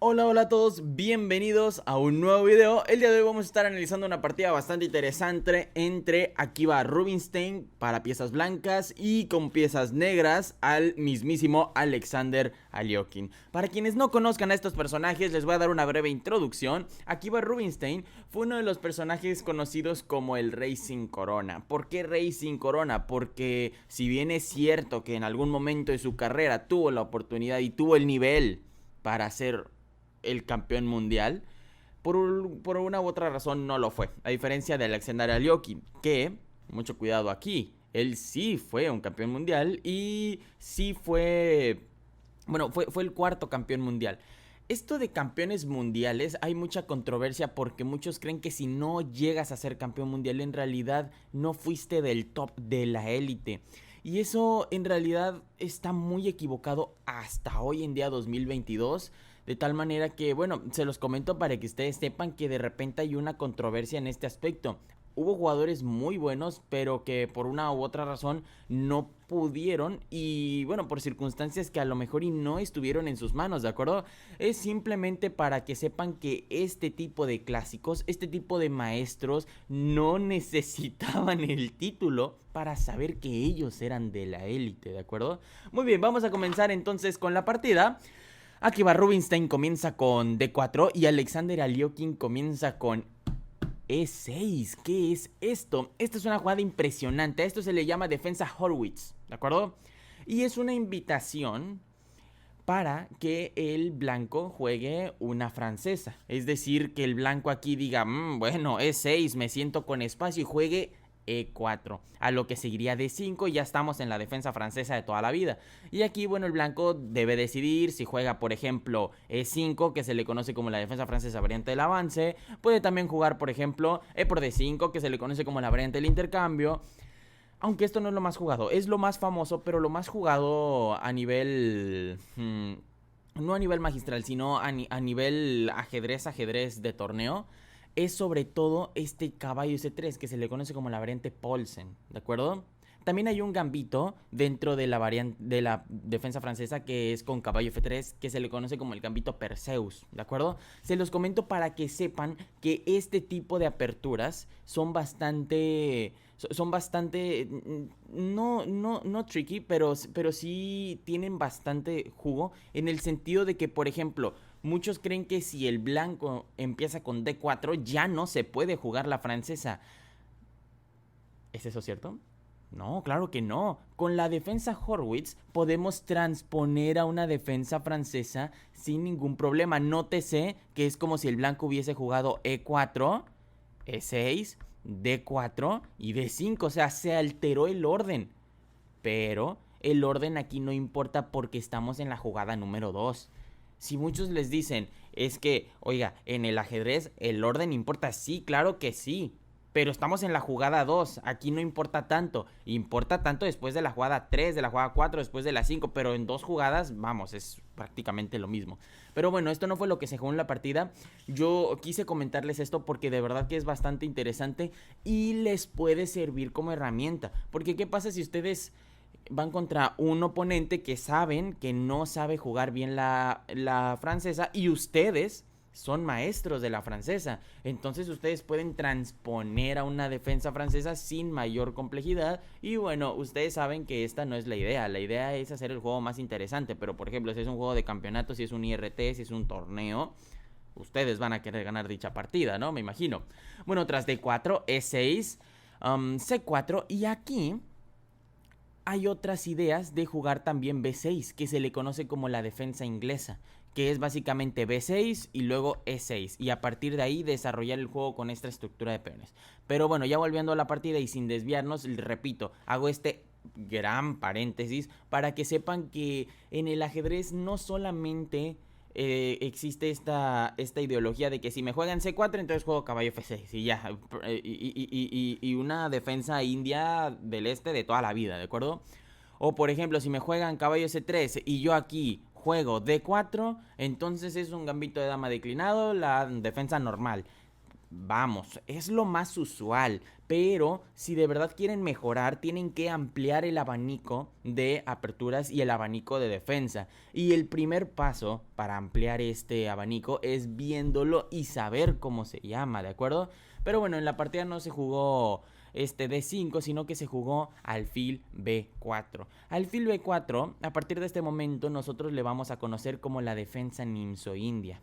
Hola, hola a todos, bienvenidos a un nuevo video. El día de hoy vamos a estar analizando una partida bastante interesante entre Akiba Rubinstein para piezas blancas y con piezas negras al mismísimo Alexander Aliokin. Para quienes no conozcan a estos personajes, les voy a dar una breve introducción. Akiba Rubinstein fue uno de los personajes conocidos como el Rey sin Corona. ¿Por qué Rey sin Corona? Porque si bien es cierto que en algún momento de su carrera tuvo la oportunidad y tuvo el nivel para ser el campeón mundial, por una u otra razón no lo fue. A diferencia de Alexander Aliokin, que, mucho cuidado aquí, él sí fue un campeón mundial y sí fue... Bueno, fue el cuarto campeón mundial. Esto de campeones mundiales hay mucha controversia porque muchos creen que si no llegas a ser campeón mundial en realidad no fuiste del top de la élite. Y eso en realidad está muy equivocado hasta hoy en día 2022. De tal manera que, bueno, se los comento para que ustedes sepan que de repente hay una controversia en este aspecto. Hubo jugadores muy buenos, pero que por una u otra razón no pudieron y bueno, por circunstancias que a lo mejor y no estuvieron en sus manos, ¿de acuerdo? Es simplemente para que sepan que este tipo de clásicos, este tipo de maestros no necesitaban el título para saber que ellos eran de la élite, ¿de acuerdo? Muy bien, vamos a comenzar entonces con la partida. Akiba Rubinstein comienza con D4 y Alexander Aliokin comienza con E6. ¿Qué es esto? Esta es una jugada impresionante. A esto se le llama defensa Horwitz, ¿de acuerdo? Y es una invitación para que el blanco juegue una francesa. Es decir, que el blanco aquí diga, bueno, E6, me siento con espacio y juegue E4, a lo que seguiría D5 y ya estamos en la defensa francesa de toda la vida. Y aquí, bueno, el blanco debe decidir si juega, por ejemplo, E5, que se le conoce como la defensa francesa variante del avance. Puede también jugar, por ejemplo, E por D5, que se le conoce como la variante del intercambio. Aunque esto no es lo más jugado, es lo más famoso, pero lo más jugado a nivel... no a nivel magistral, sino a nivel ajedrez de torneo, es sobre todo este caballo C3 que se le conoce como la variante Paulsen, ¿de acuerdo? También hay un gambito dentro de la variante de la defensa francesa que es con caballo F3 que se le conoce como el gambito Perseus, ¿de acuerdo? Se los comento para que sepan que este tipo de aperturas son bastante no tricky, pero sí tienen bastante jugo en el sentido de que, por ejemplo, muchos creen que si el blanco empieza con D4 ya no se puede jugar la francesa. ¿Es eso cierto? No, claro que no. Con la defensa Horwitz podemos transponer a una defensa francesa sin ningún problema. Nótese que es como si el blanco hubiese jugado E4, E6, D4 y D5. O sea, se alteró el orden. Pero el orden aquí no importa porque estamos en la jugada número 2. Si muchos les dicen, es que, oiga, en el ajedrez el orden importa, sí, claro que sí. Pero estamos en la jugada 2, aquí no importa tanto. Importa tanto después de la jugada 3, de la jugada 4, después de la 5. Pero en dos jugadas, vamos, es prácticamente lo mismo. Pero bueno, esto no fue lo que se jugó en la partida. Yo quise comentarles esto porque de verdad que es bastante interesante y les puede servir como herramienta. Porque ¿qué pasa si ustedes van contra un oponente que saben que no sabe jugar bien la francesa y ustedes son maestros de la francesa? Entonces ustedes pueden transponer a una defensa francesa sin mayor complejidad. Y bueno, ustedes saben que esta no es la idea. La idea es hacer el juego más interesante. Pero por ejemplo, si es un juego de campeonato, si es un IRT, si es un torneo, ustedes van a querer ganar dicha partida, ¿no? Me imagino. Bueno, tras D4, E6, C4 y aquí hay otras ideas de jugar también B6, que se le conoce como la defensa inglesa, que es básicamente B6 y luego E6, y a partir de ahí desarrollar el juego con esta estructura de peones. Pero bueno, ya volviendo a la partida y sin desviarnos, repito, hago este gran paréntesis para que sepan que en el ajedrez no solamente existe esta ideología de que si me juegan C4 entonces juego caballo F6 y ya, y una defensa india del este de toda la vida, ¿de acuerdo? O por ejemplo, si me juegan caballo C3 y yo aquí juego D4, entonces es un gambito de dama declinado, la defensa normal. vamos, es lo más usual, pero si de verdad quieren mejorar, tienen que ampliar el abanico de aperturas y el abanico de defensa. Y el primer paso para ampliar este abanico es viéndolo y saber cómo se llama, ¿de acuerdo? Pero bueno, en la partida no se jugó D5, sino que se jugó alfil B4. Alfil B4, a partir de este momento nosotros le vamos a conocer como la defensa nimzo-india.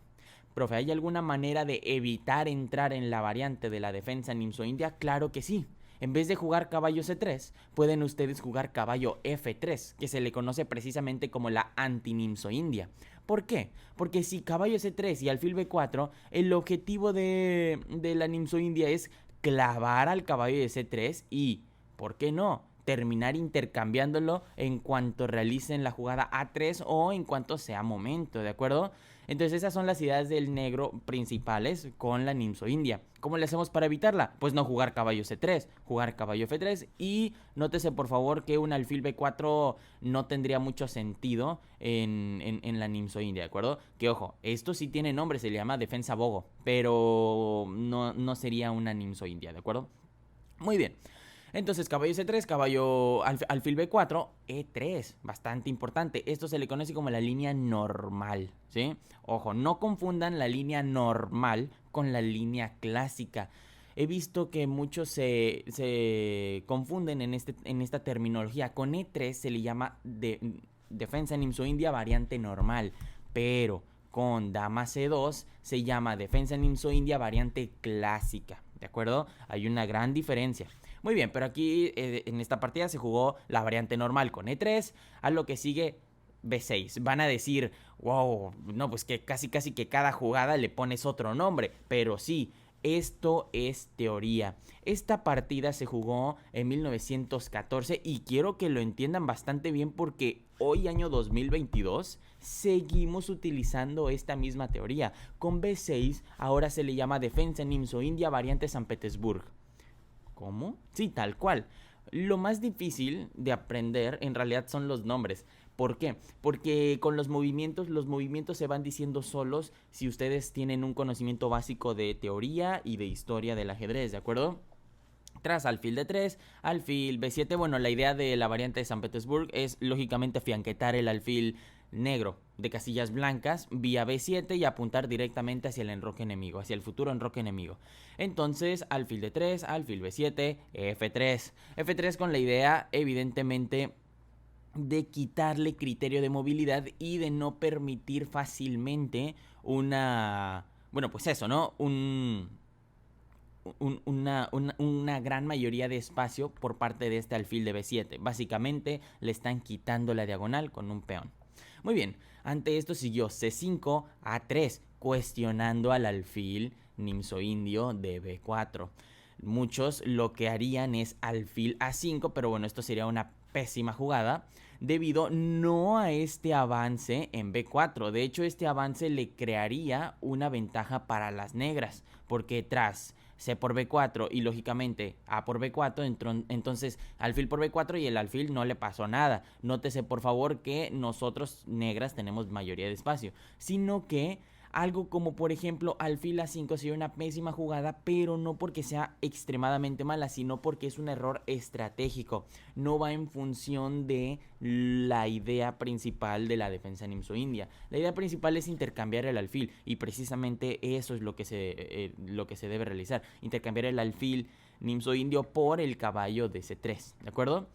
Profe, ¿hay alguna manera de evitar entrar en la variante de la defensa nimzo-india? Claro que sí. En vez de jugar caballo C3, pueden ustedes jugar caballo F3, que se le conoce precisamente como la anti-nimzo-india. ¿Por qué? Porque si caballo C3 y alfil B4, el objetivo de la nimzo-india es clavar al caballo de C3 y, ¿por qué no?, terminar intercambiándolo en cuanto realicen la jugada A3 o en cuanto sea momento, ¿de acuerdo? Entonces esas son las ideas del negro principales con la nimzo-india. ¿Cómo le hacemos para evitarla? Pues no jugar caballo C3, jugar caballo F3 y nótese por favor que un alfil B4 no tendría mucho sentido en la nimzo-india, ¿de acuerdo? Que ojo, esto sí tiene nombre, se le llama defensa bogo, pero no sería una nimzo-india, ¿de acuerdo? Muy bien. Entonces caballo C3, caballo alfil B4, E3, bastante importante. Esto se le conoce como la línea normal, ¿sí? Ojo, no confundan la línea normal con la línea clásica. He visto que muchos se confunden en esta terminología. Con E3 se le llama defensa nimzo-india variante normal, pero con dama C2 se llama defensa nimzo-india variante clásica, ¿de acuerdo? Hay una gran diferencia. Muy bien, pero aquí en esta partida se jugó la variante normal con E3, a lo que sigue B6. Van a decir, wow, no, pues que casi que cada jugada le pones otro nombre, pero sí, esto es teoría. Esta partida se jugó en 1914 y quiero que lo entiendan bastante bien porque hoy, año 2022, seguimos utilizando esta misma teoría. Con B6 ahora se le llama defensa nimzo-india variante San Petersburgo. ¿Cómo? Sí, tal cual. Lo más difícil de aprender en realidad son los nombres. ¿Por qué? Porque con los movimientos se van diciendo solos si ustedes tienen un conocimiento básico de teoría y de historia del ajedrez, ¿de acuerdo? Tras alfil D3, alfil B7, bueno, la idea de la variante de San Petersburgo es lógicamente fianquetar el alfil negro de casillas blancas vía B7 y apuntar directamente hacia el enroque enemigo, hacia el futuro enroque enemigo. Entonces, alfil D3, alfil B7, F3. F3 con la idea, evidentemente, de quitarle criterio de movilidad y de no permitir fácilmente una... Bueno, pues eso, ¿no? Una gran mayoría de espacio por parte de este alfil de B7. Básicamente le están quitando la diagonal con un peón. Muy bien, ante esto siguió C5 A3, cuestionando al alfil nimzo-indio de B4. Muchos lo que harían es alfil A5, pero bueno, esto sería una pésima jugada debido no a este avance en B4. De hecho, este avance le crearía una ventaja para las negras, porque tras C por B4 y lógicamente A por B4, entonces alfil por B4 y el alfil no le pasó nada. Nótese por favor que nosotros negras tenemos mayoría de espacio, sino que algo como por ejemplo alfil A5 sería una pésima jugada, pero no porque sea extremadamente mala, sino porque es un error estratégico. No va en función de la idea principal de la defensa nimzo-india. La idea principal es intercambiar el alfil y precisamente eso es lo que se debe realizar. Intercambiar el alfil nimzo-indio por el caballo de C3, ¿de acuerdo?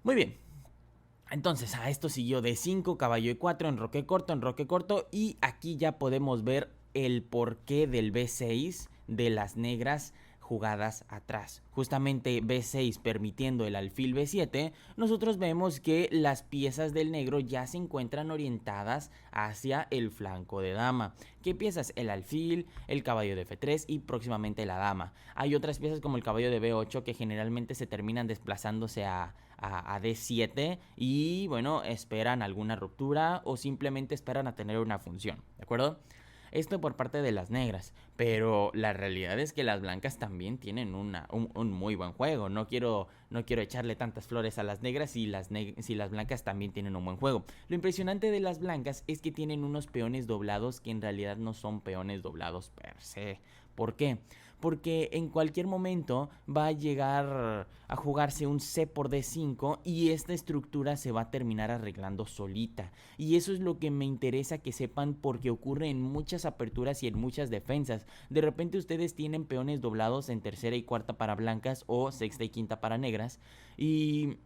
Muy bien. Entonces a esto siguió D5, caballo E4, enroque corto y aquí ya podemos ver el porqué del B6 de las negras jugadas atrás. Justamente B6 permitiendo el alfil B7, nosotros vemos que las piezas del negro ya se encuentran orientadas hacia el flanco de dama. ¿Qué piezas? El alfil, el caballo de F3 y próximamente la dama. Hay otras piezas como el caballo de B8 que generalmente se terminan desplazándose a D7 y bueno, esperan alguna ruptura o simplemente esperan a tener una función, ¿de acuerdo? Esto por parte de las negras, pero la realidad es que las blancas también tienen un muy buen juego. No quiero echarle tantas flores a las negras si las blancas también tienen un buen juego. Lo impresionante de las blancas es que tienen unos peones doblados que en realidad no son peones doblados per se. ¿Por qué? Porque en cualquier momento va a llegar a jugarse un C por D5 y esta estructura se va a terminar arreglando solita. Y eso es lo que me interesa que sepan porque ocurre en muchas aperturas y en muchas defensas. De repente ustedes tienen peones doblados en tercera y cuarta para blancas o sexta y quinta para negras y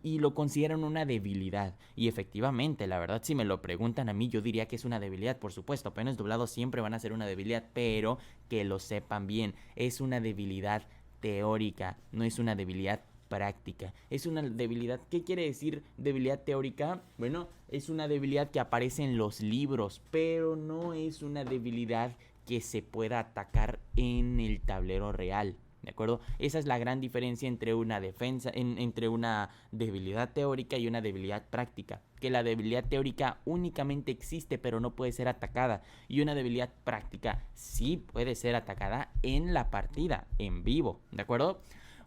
lo consideran una debilidad. Y efectivamente, la verdad, si me lo preguntan a mí, yo diría que es una debilidad. Por supuesto, peones doblados siempre van a ser una debilidad, pero que lo sepan bien, es una debilidad teórica, no es una debilidad práctica. Es una debilidad. ¿Qué quiere decir debilidad teórica? Bueno, es una debilidad que aparece en los libros, pero no es una debilidad que se pueda atacar en el tablero real. ¿De acuerdo? Esa es la gran diferencia entre una defensa, entre una debilidad teórica y una debilidad práctica. Que la debilidad teórica únicamente existe pero no puede ser atacada. Y una debilidad práctica sí puede ser atacada en la partida, en vivo. ¿De acuerdo?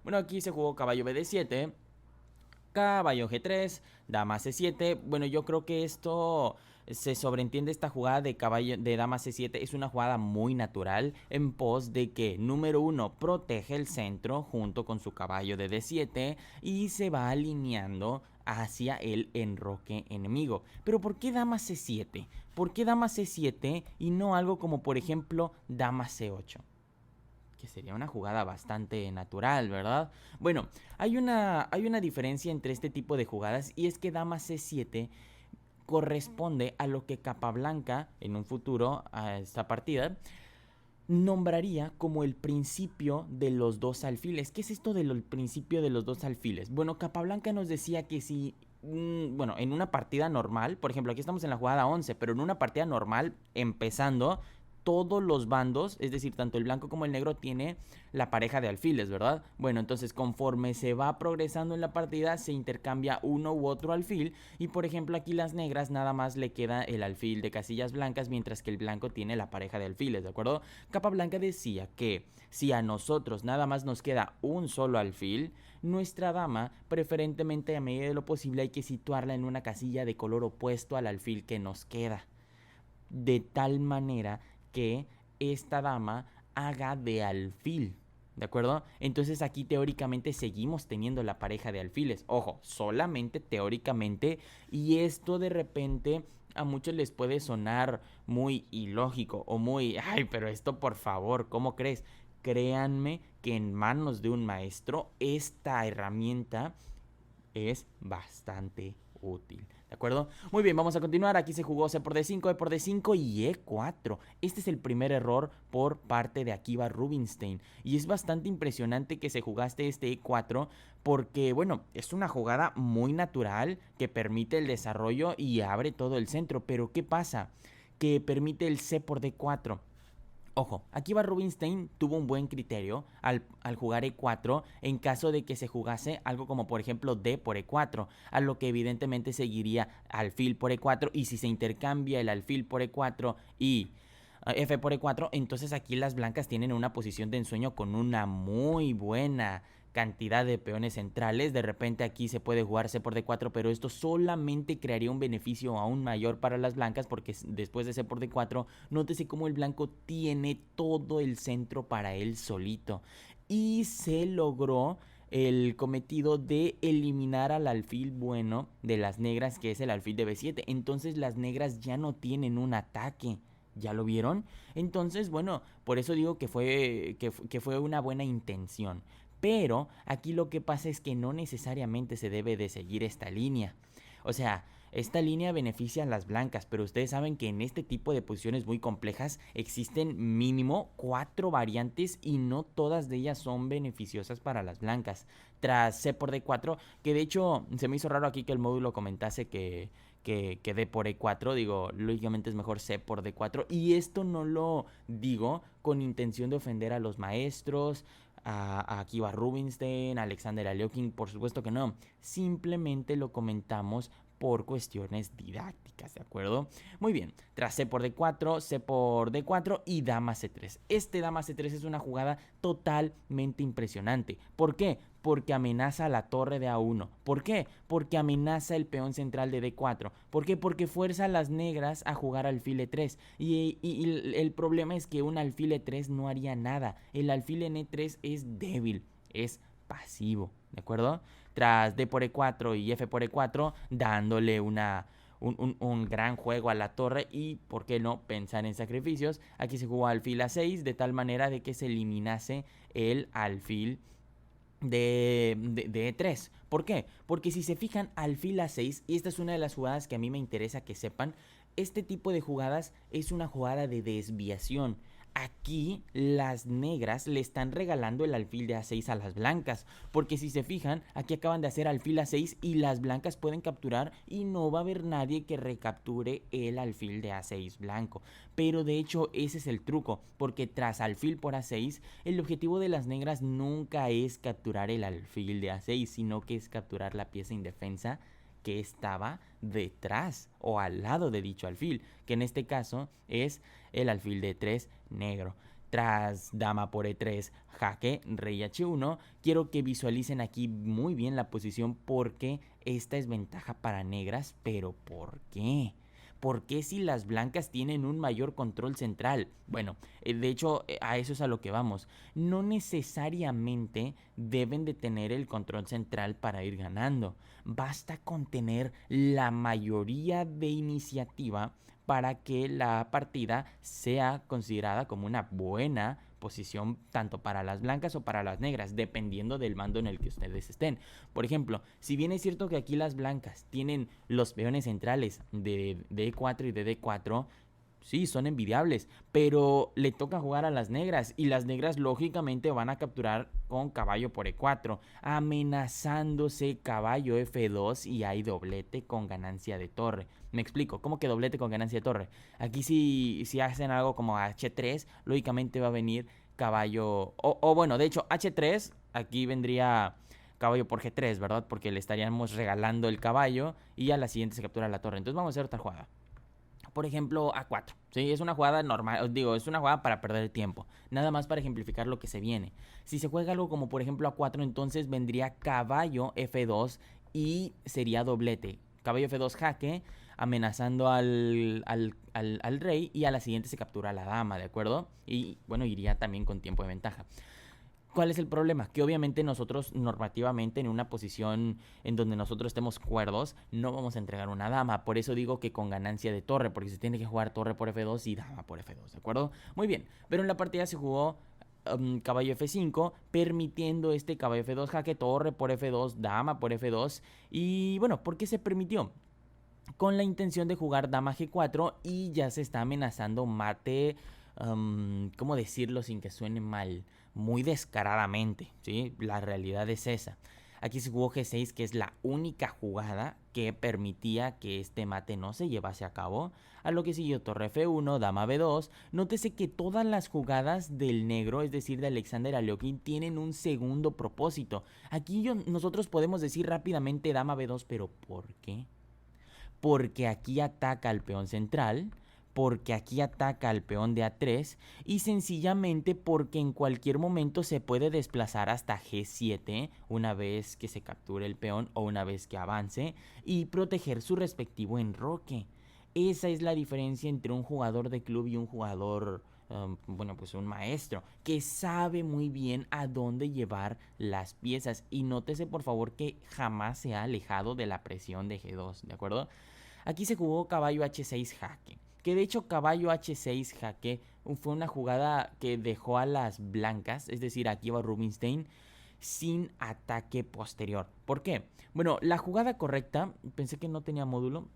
Bueno, aquí se jugó caballo BD7, caballo G3, dama C7. Bueno, yo creo que esto se sobreentiende, esta jugada de caballo de dama C7 es una jugada muy natural en pos de que, número uno, protege el centro junto con su caballo de D7 y se va alineando hacia el enroque enemigo. Pero ¿por qué dama C7? ¿Por qué dama C7 y no algo como por ejemplo dama C8? Que sería una jugada bastante natural, ¿verdad? Bueno, hay una diferencia entre este tipo de jugadas y es que dama C7 corresponde a lo que Capablanca, en un futuro, a esta partida, nombraría como el principio de los dos alfiles. ¿Qué es esto del principio de los dos alfiles? Bueno, Capablanca nos decía que si bueno, en una partida normal, por ejemplo, aquí estamos en la jugada 11, pero en una partida normal, empezando, todos los bandos, es decir, tanto el blanco como el negro, tiene la pareja de alfiles, ¿verdad? Bueno, entonces conforme se va progresando en la partida, se intercambia uno u otro alfil. Y por ejemplo, aquí las negras nada más le queda el alfil de casillas blancas, mientras que el blanco tiene la pareja de alfiles, ¿de acuerdo? Capablanca decía que si a nosotros nada más nos queda un solo alfil, nuestra dama, preferentemente a medida de lo posible, hay que situarla en una casilla de color opuesto al alfil que nos queda. De tal manera que esta dama haga de alfil, ¿de acuerdo? Entonces aquí teóricamente seguimos teniendo la pareja de alfiles. Ojo, solamente teóricamente. Y esto de repente a muchos les puede sonar muy ilógico o muy, ay, pero esto por favor, ¿cómo crees? Créanme que en manos de un maestro esta herramienta es bastante útil. ¿De acuerdo? Muy bien, vamos a continuar. Aquí se jugó C por D5, E por D5 y E4. Este es el primer error por parte de Akiba Rubinstein. Y es bastante impresionante que se jugaste este E4 porque, bueno, es una jugada muy natural que permite el desarrollo y abre todo el centro. Pero ¿qué pasa? Que permite el C por D4. Ojo, Akiba Rubinstein tuvo un buen criterio al jugar E4 en caso de que se jugase algo como por ejemplo D por E4, a lo que evidentemente seguiría alfil por E4 y si se intercambia el alfil por E4 y F por E4, entonces aquí las blancas tienen una posición de ensueño con una muy buena cantidad de peones centrales. De repente aquí se puede jugar C por D4, pero esto solamente crearía un beneficio aún mayor para las blancas porque después de C por D4, nótese cómo el blanco tiene todo el centro para él solito. Y se logró el cometido de eliminar al alfil bueno de las negras, que es el alfil de B7. Entonces las negras ya no tienen un ataque. ¿Ya lo vieron? Entonces, bueno, por eso digo que fue una buena intención. Pero aquí lo que pasa es que no necesariamente se debe de seguir esta línea. O sea, esta línea beneficia a las blancas, pero ustedes saben que en este tipo de posiciones muy complejas existen mínimo 4 variantes y no todas de ellas son beneficiosas para las blancas. Tras C por D4, que de hecho se me hizo raro aquí que el módulo comentase que D por E4, digo, lógicamente es mejor C por D4, y esto no lo digo con intención de ofender a los maestros, a Akiba Rubinstein, a Alexander Alekhine, por supuesto que no, simplemente lo comentamos por cuestiones didácticas, ¿de acuerdo? Muy bien, tras C por D4, C por D4 y dama C3. Este dama C3 es una jugada totalmente impresionante. ¿Por qué? Porque amenaza a la torre de A1. ¿Por qué? Porque amenaza el peón central de D4. ¿Por qué? Porque fuerza a las negras a jugar alfil E3. Y el problema es que un alfil E3 no haría nada. El alfil en E3 es débil, es pasivo, ¿de acuerdo? Tras D por E4 y F por E4, dándole un gran juego a la torre y, ¿por qué no?, pensar en sacrificios. Aquí se jugó alfil A6 de tal manera de que se eliminase el alfil de E3. ¿Por qué? Porque si se fijan, alfil A6, y esta es una de las jugadas que a mí me interesa que sepan, este tipo de jugadas es una jugada de desviación. Aquí las negras le están regalando el alfil de A6 a las blancas, porque si se fijan, aquí acaban de hacer alfil A6 y las blancas pueden capturar y no va a haber nadie que recapture el alfil de A6 blanco. Pero de hecho ese es el truco, porque tras alfil por A6, el objetivo de las negras nunca es capturar el alfil de A6, sino que es capturar la pieza indefensa que estaba detrás o al lado de dicho alfil, que en este caso es el alfil de E3 negro. Tras dama por E3, jaque, rey H1, quiero que visualicen aquí muy bien la posición porque esta es ventaja para negras, pero ¿por qué? ¿Por qué si las blancas tienen un mayor control central? Bueno, de hecho a eso es a lo que vamos. No necesariamente deben de tener el control central para ir ganando. Basta con tener la mayoría de iniciativa para que la partida sea considerada como una buena posición tanto para las blancas o para las negras, dependiendo del mando en el que ustedes estén. Por ejemplo, si bien es cierto que aquí las blancas tienen los peones centrales de E4 y de D4, sí, son envidiables, pero le toca jugar a las negras y las negras lógicamente van a capturar con caballo por E4, amenazándose caballo F2 y hay doblete con ganancia de torre. Me explico, ¿cómo que doblete con ganancia de torre? Aquí si hacen algo como H3, lógicamente va a venir caballo, o bueno, de hecho H3, aquí vendría caballo por G3, ¿verdad? Porque le estaríamos regalando el caballo y a la siguiente se captura la torre. Entonces vamos a hacer otra jugada. Por ejemplo, A4, ¿sí? Es una jugada normal, os digo, es una jugada para perder tiempo. Nada más para ejemplificar lo que se viene. Si se juega algo como por ejemplo A4, entonces vendría caballo F2 y sería doblete. Caballo F2 jaque, amenazando al rey y a la siguiente se captura a la dama, ¿de acuerdo? Y bueno, iría también con tiempo de ventaja. ¿Cuál es el problema? Que obviamente nosotros normativamente en una posición en donde nosotros estemos cuerdos no vamos a entregar una dama. Por eso digo que con ganancia de torre, porque se tiene que jugar torre por F2 y dama por F2, ¿de acuerdo? Muy bien, pero en la partida se jugó caballo F5, permitiendo este caballo F2 jaque, torre por F2, dama por F2. Y bueno, ¿por qué se permitió? Con la intención de jugar dama G4 y ya se está amenazando mate, ¿cómo decirlo sin que suene mal? Muy descaradamente, ¿sí? La realidad es esa. Aquí se jugó G6, que es la única jugada que permitía que este mate no se llevase a cabo. A lo que siguió torre F1, dama B2. Nótese que todas las jugadas del negro, es decir, de Alexander Alekhine, tienen un segundo propósito. Aquí nosotros podemos decir rápidamente dama B2, pero ¿por qué? Porque aquí ataca al peón central, porque aquí ataca al peón de A3 y sencillamente porque en cualquier momento se puede desplazar hasta G7 una vez que se capture el peón o una vez que avance y proteger su respectivo enroque. Esa es la diferencia entre un jugador de club y un jugador, bueno, pues un maestro que sabe muy bien a dónde llevar las piezas. Y nótese por favor que jamás se ha alejado de la presión de G2, ¿de acuerdo? Aquí se jugó caballo H6 jaque, que de hecho caballo H6 jaque fue una jugada que dejó a las blancas, es decir, aquí va Rubinstein, sin ataque posterior. ¿Por qué? Bueno, la jugada correcta, pensé que no tenía módulo.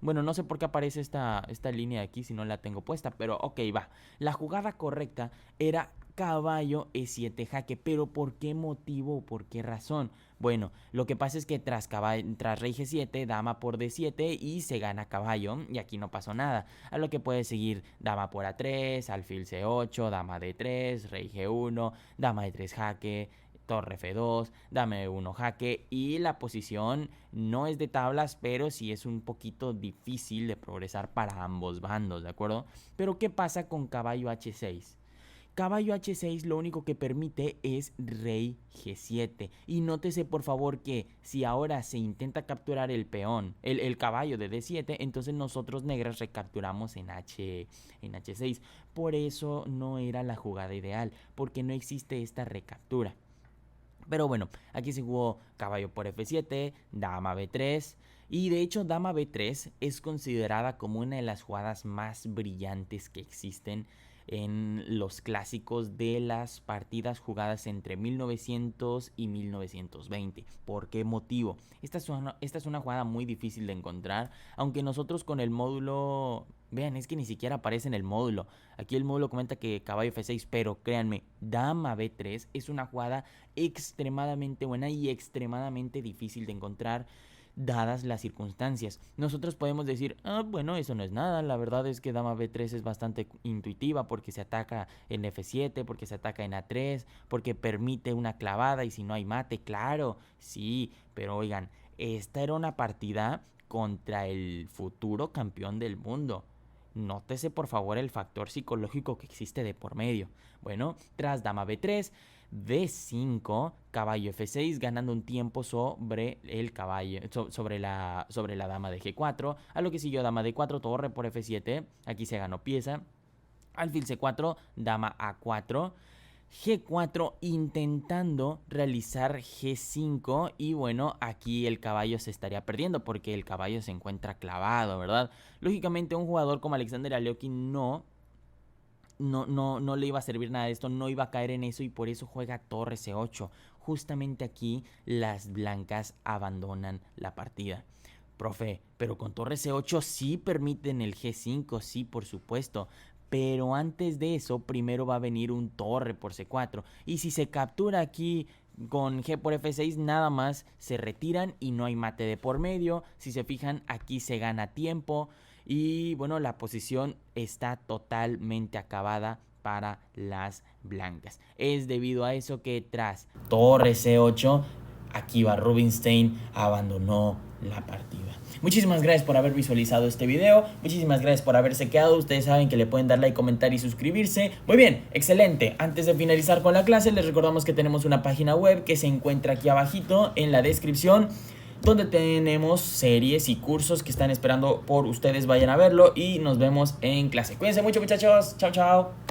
Bueno, no sé por qué aparece esta línea de aquí si no la tengo puesta, pero ok, va. La jugada correcta era caballo E7 jaque, pero ¿por qué motivo? ¿Por qué razón? Bueno, lo que pasa es que tras rey G7, dama por D7 y se gana caballo y aquí no pasó nada. A lo que puede seguir dama por A3, alfil C8, dama D3, rey G1, dama E3 jaque, torre F2, dama E1 jaque, y la posición no es de tablas, pero sí es un poquito difícil de progresar para ambos bandos, ¿de acuerdo? Pero ¿qué pasa con caballo H6? Caballo H6 lo único que permite es rey G7. Y nótese por favor que si ahora se intenta capturar el peón, el caballo de D7, entonces nosotros negras recapturamos en H6. Por eso no era la jugada ideal, porque no existe esta recaptura. Pero bueno, aquí se jugó caballo por F7, dama B3. Y de hecho dama B3 es considerada como una de las jugadas más brillantes que existen en los clásicos de las partidas jugadas entre 1900 y 1920. ¿Por qué motivo? Esta es una jugada muy difícil de encontrar, aunque nosotros con el módulo... Vean, es que ni siquiera aparece en el módulo. Aquí el módulo comenta que caballo F6, pero créanme, dama B3 es una jugada extremadamente buena y extremadamente difícil de encontrar, dadas las circunstancias. Nosotros podemos decir, bueno, eso no es nada, la verdad es que dama B3 es bastante intuitiva porque se ataca en F7, porque se ataca en A3, porque permite una clavada y si no hay mate, claro, sí, pero oigan, esta era una partida contra el futuro campeón del mundo. Nótese por favor el factor psicológico que existe de por medio. Bueno, tras dama B3, D5, caballo F6, ganando un tiempo sobre el caballo, sobre la dama de G4, a lo que siguió dama D4, torre por F7, aquí se ganó pieza, alfil C4, dama A4, G4 intentando realizar G5 y bueno, aquí el caballo se estaría perdiendo porque el caballo se encuentra clavado, ¿verdad? Lógicamente un jugador como Alexander Alekhine no le iba a servir nada de esto, no iba a caer en eso y por eso juega torre C8. Justamente aquí las blancas abandonan la partida. Profe, pero con torre C8 sí permiten el G5, sí, por supuesto. Pero antes de eso, primero va a venir un torre por C4. Y si se captura aquí con G por F6, nada más se retiran y no hay mate de por medio. Si se fijan, aquí se gana tiempo. Y bueno, la posición está totalmente acabada para las blancas. Es debido a eso que tras torre C8, Akiba Rubinstein abandonó la partida. Muchísimas gracias por haber visualizado este video. Muchísimas gracias por haberse quedado. Ustedes saben que le pueden dar like, comentar y suscribirse. Muy bien, excelente. Antes de finalizar con la clase, les recordamos que tenemos una página web que se encuentra aquí abajito en la descripción, donde tenemos series y cursos que están esperando por ustedes. Vayan a verlo y nos vemos en clase. Cuídense mucho, muchachos. Chao, chao.